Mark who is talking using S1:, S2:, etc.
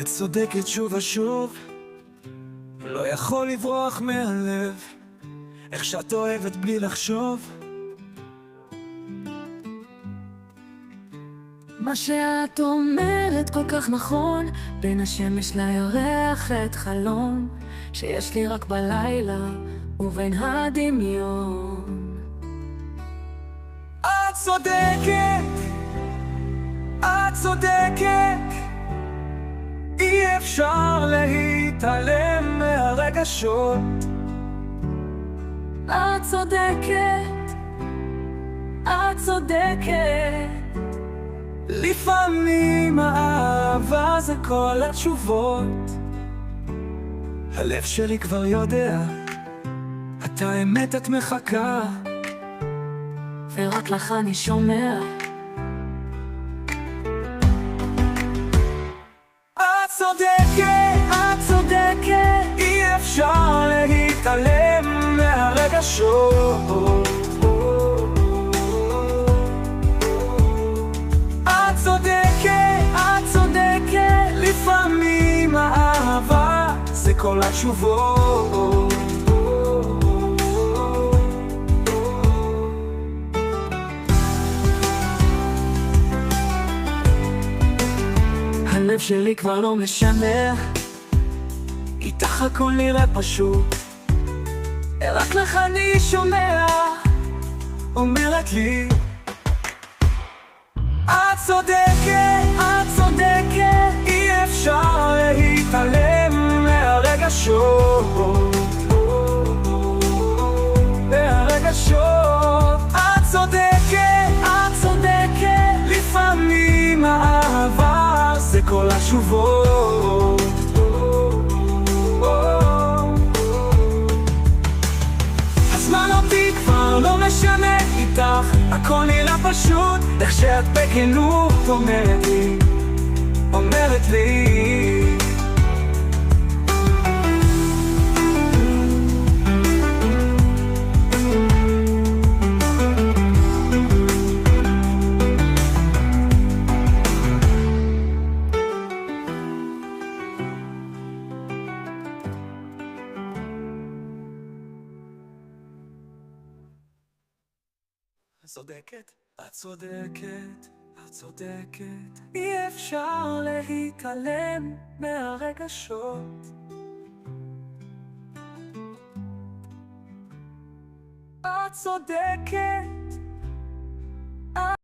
S1: את צודקת שוב ושוב, לא יכול לברוח מהלב, איך שאת אוהבת בלי לחשוב.
S2: מה שאת אומרת כל כך נכון, בין השמש לירח את חלום שיש לי רק בלילה ובין הדמיון.
S1: את צודקת, את צודקת, אי אפשר להתעלם מהרגשות.
S2: את צודקת, את צודקת,
S1: לפעמים האהבה זה כל התשובות. הלב שלי כבר יודע, את האמת את מחכה,
S2: ורק לך אני שומע.
S1: את צודקת, את צודקת, אי אפשר להתעלם מהרגשות. את צודקת, את צודקת, לפעמים האהבה זה כל התשובות. הלב שלי כבר לא משנה, איתך הכל נראה פשוט, רק לך אני שומע, אומרת לי את צודקת, את צודקת, אי אפשר להתעלם מהרגשות, מהרגשות. את צודקת, את צודקת, לפעמים האהבה זה כל התשובות. הזמן אותי כבר לא משנה, איתך הכל נראה פשוט, איך שאת בכנות אומרת לי, אומרת לי. צודקת, את צודקת, את צודקת, אי אפשר להתעלם מהרגשות. את צודקת,